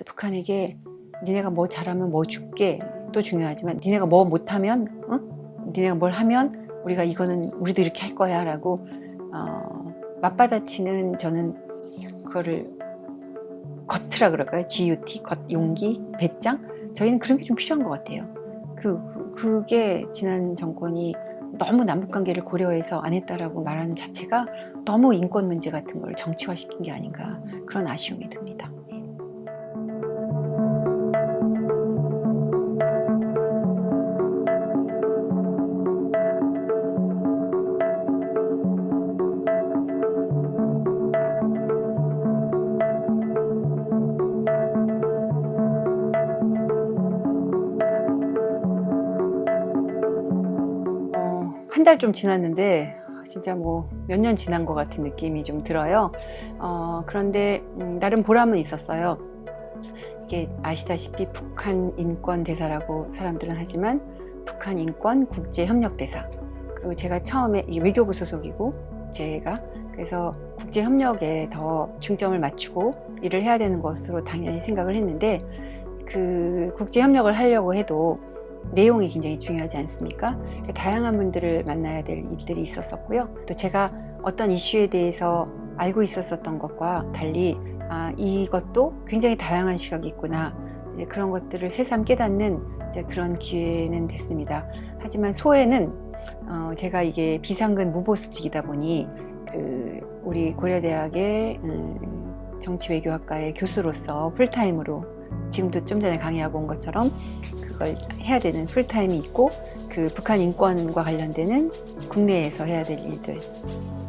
북한에게 니네가 뭐 잘하면 뭐 줄게 또 중요하지만 니네가 뭐 못하면 니네가 뭘 하면 우리가 이거는 우리도 이렇게 할 거야 라고 맞받아치는 저는 그거를 겉이라 그럴까요? GUT, 용기, 배짱? 저희는 그런 게 좀 필요한 것 같아요. 그게 지난 정권이 너무 남북관계를 고려해서 안 했다라고 말하는 자체가 너무 인권 문제 같은 걸 정치화시킨 게 아닌가 그런 아쉬움이 듭니다. 한 달 좀 지났는데 진짜 뭐 몇 년 지난 것 같은 느낌이 좀 들어요. 그런데 나름 보람은 있었어요. 이게 아시다시피 북한 인권 대사라고 사람들은 하지만 북한 인권 국제 협력 대사. 그리고 제가 처음에 외교부 소속이고 제가 그래서 국제 협력에 더 중점을 맞추고 일을 해야 되는 것으로 당연히 생각을 했는데 그 국제 협력을 하려고 해도 내용이 굉장히 중요하지 않습니까? 다양한 분들을 만나야 될 일들이 있었었고요. 또 제가 어떤 이슈에 대해서 알고 있었던 것과 달리 이것도 굉장히 다양한 시각이 있구나. 그런 것들을 새삼 깨닫는 그런 기회는 됐습니다. 하지만 소회는 제가 이게 비상근 무보수직이다 보니 우리 고려대학의 정치외교학과의 교수로서 풀타임으로 지금도 좀 전에 강의하고 온 것처럼 그걸 해야 되는 풀타임이 있고 그 북한 인권과 관련되는 국내에서 해야 될 일들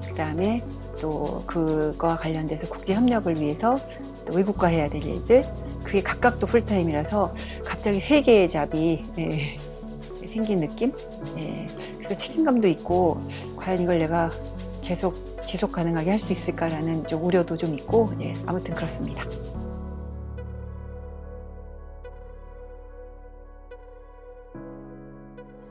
그 다음에 또 그거와 관련돼서 국제협력을 위해서 또 외국과 해야 될 일들 그게 각각 또 풀타임이라서 갑자기 세 개의 잡이 생긴 느낌? 그래서 책임감도 있고 과연 이걸 내가 계속 지속 가능하게 할 수 있을까라는 좀 우려도 좀 있고 아무튼 그렇습니다.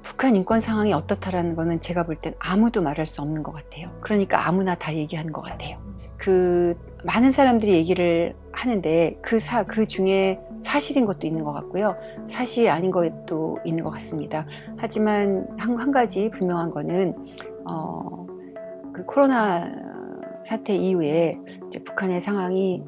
북한 인권 상황이 어떻다라는 거는 제가 볼 땐 아무도 말할 수 없는 것 같아요. 그러니까 아무나 다 얘기하는 것 같아요. 많은 사람들이 얘기를 하는데 그 중에 사실인 것도 있는 것 같고요. 사실이 아닌 것도 있는 것 같습니다. 하지만 한 가지 분명한 거는 그 코로나 사태 이후에 이제 북한의 상황이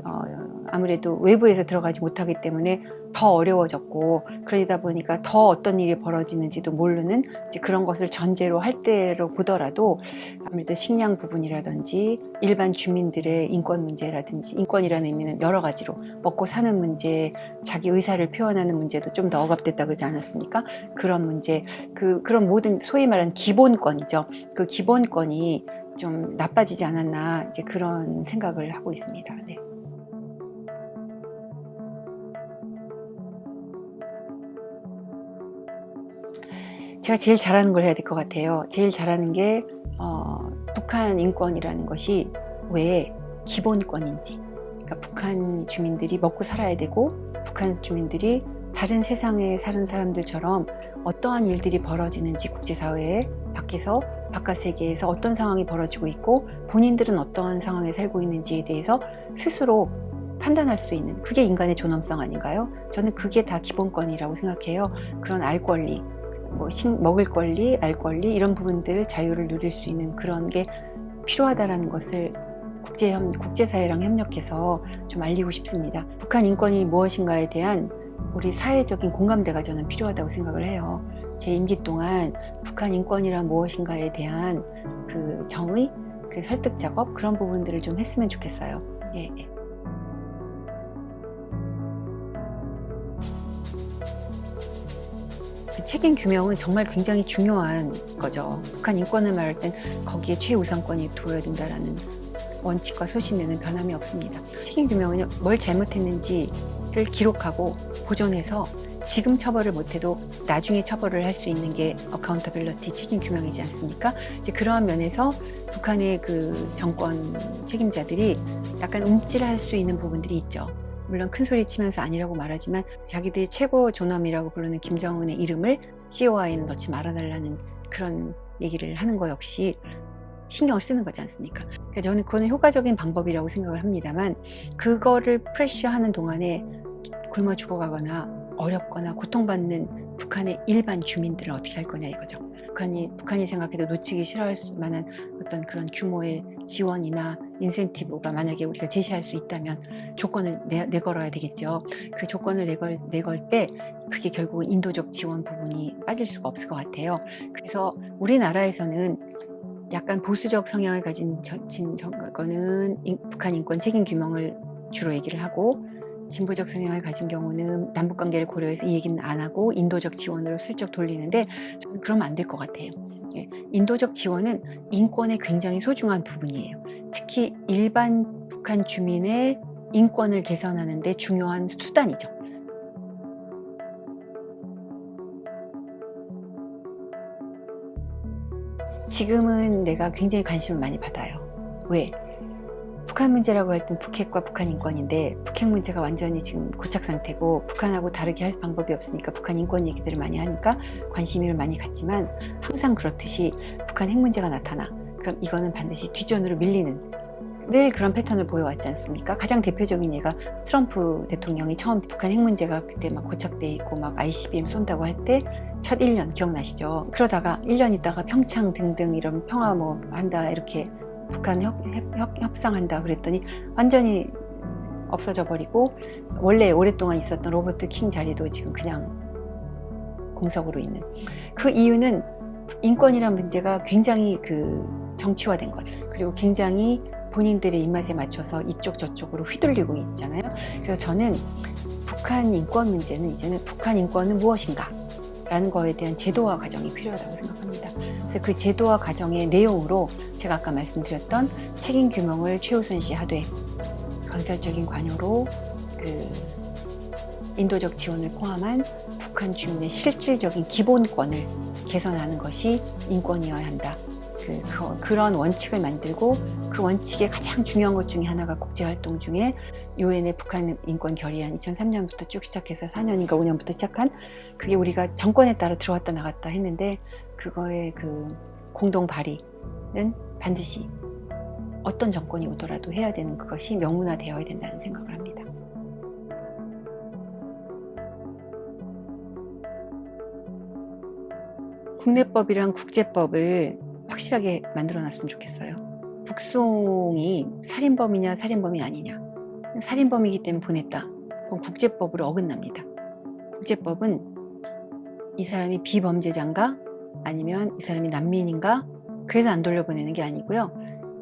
아무래도 외부에서 들어가지 못하기 때문에 더 어려워졌고 그러다 보니까 더 어떤 일이 벌어지는지도 모르는 이제 그런 것을 전제로 할 때로 보더라도 아무래도 식량 부분이라든지 일반 주민들의 인권 문제라든지 인권이라는 의미는 여러 가지로 먹고 사는 문제, 자기 의사를 표현하는 문제도 좀 더 억압됐다 그러지 않았습니까? 그런 문제, 그런 모든 소위 말하는 기본권이죠. 그 기본권이 좀 나빠지지 않았나 이제 그런 생각을 하고 있습니다. 네. 제가 제일 잘하는 걸 해야 될 것 같아요. 제일 잘하는 게 북한 인권이라는 것이 왜 기본권인지 그러니까 북한 주민들이 먹고 살아야 되고 북한 주민들이 다른 세상에 사는 사람들처럼 어떠한 일들이 벌어지는지 국제사회에 밖에서 바깥 세계에서 어떤 상황이 벌어지고 있고 본인들은 어떠한 상황에 살고 있는지에 대해서 스스로 판단할 수 있는 그게 인간의 존엄성 아닌가요? 저는 그게 다 기본권이라고 생각해요. 그런 알 권리 먹을 권리, 알 권리 이런 부분들 자유를 누릴 수 있는 그런 게 필요하다라는 것을 국제사회랑 협력해서 좀 알리고 싶습니다. 북한 인권이 무엇인가에 대한 우리 사회적인 공감대가 저는 필요하다고 생각을 해요. 제 임기 동안 북한 인권이란 무엇인가에 대한 그 정의, 그 설득 작업 그런 부분들을 좀 했으면 좋겠어요. 예. 책임 규명은 정말 굉장히 중요한 거죠. 북한 인권을 말할 땐 거기에 최우선권이 둬야 된다라는 원칙과 소신에는 변함이 없습니다. 책임 규명은 뭘 잘못했는지를 기록하고 보존해서 지금 처벌을 못해도 나중에 처벌을 할 수 있는 게 어카운터빌리티 책임 규명이지 않습니까? 이제 그러한 면에서 북한의 그 정권 책임자들이 약간 움찔할 수 있는 부분들이 있죠. 물론 큰 소리 치면서 아니라고 말하지만 자기들이 최고 존엄이라고 부르는 김정은의 이름을 COI에는 넣지 말아달라는 그런 얘기를 하는 거 역시 신경을 쓰는 거지 않습니까? 그러니까 저는 그거는 효과적인 방법이라고 생각을 합니다만 그거를 프레셔하는 동안에 굶어 죽어가거나 어렵거나 고통받는 북한의 일반 주민들은 어떻게 할 거냐 이거죠. 북한이 생각해도 놓치기 싫어할 만한 어떤 그런 규모의 지원이나 인센티브가 만약에 우리가 제시할 수 있다면 조건을 내걸어야 되겠죠. 그 조건을 내걸 때 그게 결국은 인도적 지원 부분이 빠질 수가 없을 것 같아요. 그래서 우리나라에서는 약간 보수적 성향을 가진 정권은 북한 인권 책임 규명을 주로 얘기를 하고, 진보적 성향을 가진 경우는 남북관계를 고려해서 이 얘기는 안 하고 인도적 지원으로 슬쩍 돌리는데, 저는 그러면 안 될 것 같아요. 인도적 지원은 인권의 굉장히 소중한 부분이에요. 특히 일반 북한 주민의 인권을 개선하는 데 중요한 수단이죠. 지금은 내가 굉장히 관심을 많이 받아요. 왜? 북한 문제라고 할 땐 북핵과 북한 인권인데, 북핵 문제가 완전히 지금 고착 상태고 북한하고 다르게 할 방법이 없으니까 북한 인권 얘기들을 많이 하니까 관심을 많이 갖지만, 항상 그렇듯이 북한 핵 문제가 나타나 그럼 이거는 반드시 뒷전으로 밀리는, 늘 그런 패턴을 보여왔지 않습니까? 가장 대표적인 예가 트럼프 대통령이 처음 북한 핵 문제가 그때 막 고착돼 있고 막 ICBM 쏜다고 할 때 첫 1년 기억나시죠? 그러다가 1년 있다가 평창 등등 이런 평화 뭐 한다 이렇게 북한 협상한다 그랬더니 완전히 없어져 버리고, 원래 오랫동안 있었던 로버트 킹 자리도 지금 그냥 공석으로 있는. 그 이유는 인권이란 문제가 굉장히 정치화된 거죠. 그리고 굉장히 본인들의 입맛에 맞춰서 이쪽 저쪽으로 휘둘리고 있잖아요. 그래서 저는 북한 인권 문제는 이제는 북한 인권은 무엇인가 라는 거에 대한 제도화 과정이 필요하다고 생각합니다. 그래서 그 제도화 과정의 내용으로 제가 아까 말씀드렸던 책임 규명을 최우선시하되 건설적인 관여로 인도적 지원을 포함한 북한 주민의 실질적인 기본권을 개선하는 것이 인권이어야 한다. 그런 원칙을 만들고, 그 원칙의 가장 중요한 것 중에 하나가 국제활동 중에 유엔의 북한 인권 결의안 2003년부터 쭉 시작해서 4년인가 5년부터 시작한, 그게 우리가 정권에 따라 들어왔다 나갔다 했는데, 그거의 공동 발의는 반드시 어떤 정권이 오더라도 해야 되는, 그것이 명문화되어야 된다는 생각을 합니다. 국내법이랑 국제법을 확실하게 만들어 놨으면 좋겠어요. 북송이 살인범이냐 살인범이 아니냐, 살인범이기 때문에 보냈다, 그건 국제법으로 어긋납니다. 국제법은 이 사람이 비범죄자인가 아니면 이 사람이 난민인가 그래서 안 돌려보내는 게 아니고요.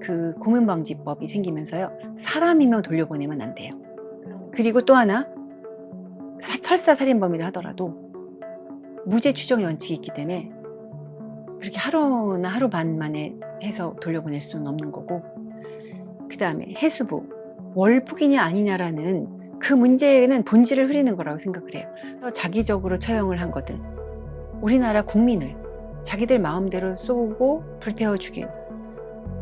그 고문방지법이 생기면서요, 사람이면 돌려보내면 안 돼요. 그리고 또 하나, 설사 살인범이라 하더라도 무죄 추정의 원칙이 있기 때문에 그렇게 하루나 하루 반 만에 해서 돌려보낼 수는 없는 거고, 그 다음에 해수부, 월북이냐 아니냐라는 그 문제는 본질을 흐리는 거라고 생각을 해요. 그래서 자기적으로 처형을 한 거든, 우리나라 국민을 자기들 마음대로 쏘고 불태워 죽인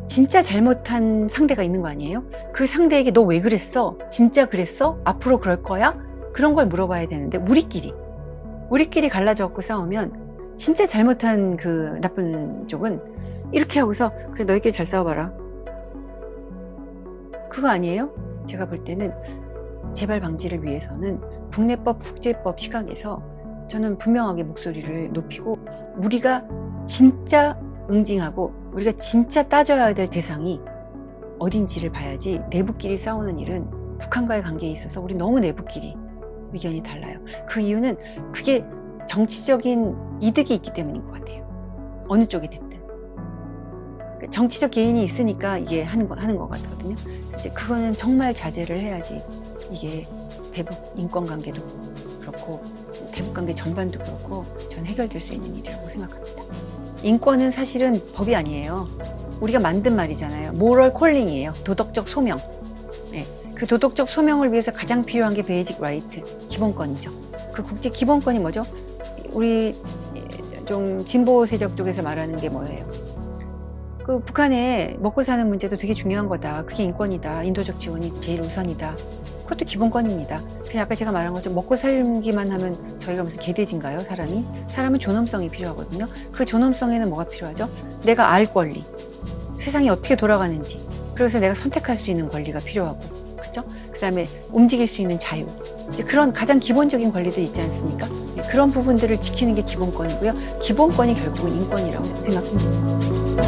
진짜 잘못한 상대가 있는 거 아니에요? 그 상대에게 너 왜 그랬어? 진짜 그랬어? 앞으로 그럴 거야? 그런 걸 물어봐야 되는데, 우리끼리 갈라져갖고 싸우면 진짜 잘못한 그 나쁜 쪽은 이렇게 하고서 그래 너희끼리 잘 싸워봐라, 그거 아니에요? 제가 볼 때는 재발 방지를 위해서는 국내법, 국제법 시각에서 저는 분명하게 목소리를 높이고, 우리가 진짜 응징하고 우리가 진짜 따져야 될 대상이 어딘지를 봐야지, 내부끼리 싸우는 일은 북한과의 관계에 있어서 우리 너무 내부끼리 의견이 달라요. 그 이유는 그게 정치적인 이득이 있기 때문인 것 같아요. 어느 쪽이 됐든. 정치적 개인이 있으니까 이게 하는 것 같거든요. 이제 그거는 정말 자제를 해야지 이게 대북 인권관계도 그렇고 대북관계 전반도 그렇고 전 해결될 수 있는 일이라고 생각합니다. 인권은 사실은 법이 아니에요. 우리가 만든 말이잖아요. 모럴 콜링이에요. 도덕적 소명. 네. 그 도덕적 소명을 위해서 가장 필요한 게 베이직 라이트, 기본권이죠. 그 국제 기본권이 뭐죠? 우리 좀 진보 세력 쪽에서 말하는 게 뭐예요? 그 북한에 먹고 사는 문제도 되게 중요한 거다. 그게 인권이다. 인도적 지원이 제일 우선이다. 그것도 기본권입니다. 그냥 아까 제가 말한 것처럼 먹고 살기만 하면 저희가 무슨 개돼지인가요? 사람은 존엄성이 필요하거든요. 그 존엄성에는 뭐가 필요하죠? 내가 알 권리, 세상이 어떻게 돌아가는지, 그래서 내가 선택할 수 있는 권리가 필요하고, 그렇죠? 그다음에 움직일 수 있는 자유, 이제 그런 가장 기본적인 권리들 있지 않습니까? 네, 그런 부분들을 지키는 게 기본권이고요. 기본권이 결국은 인권이라고 생각합니다.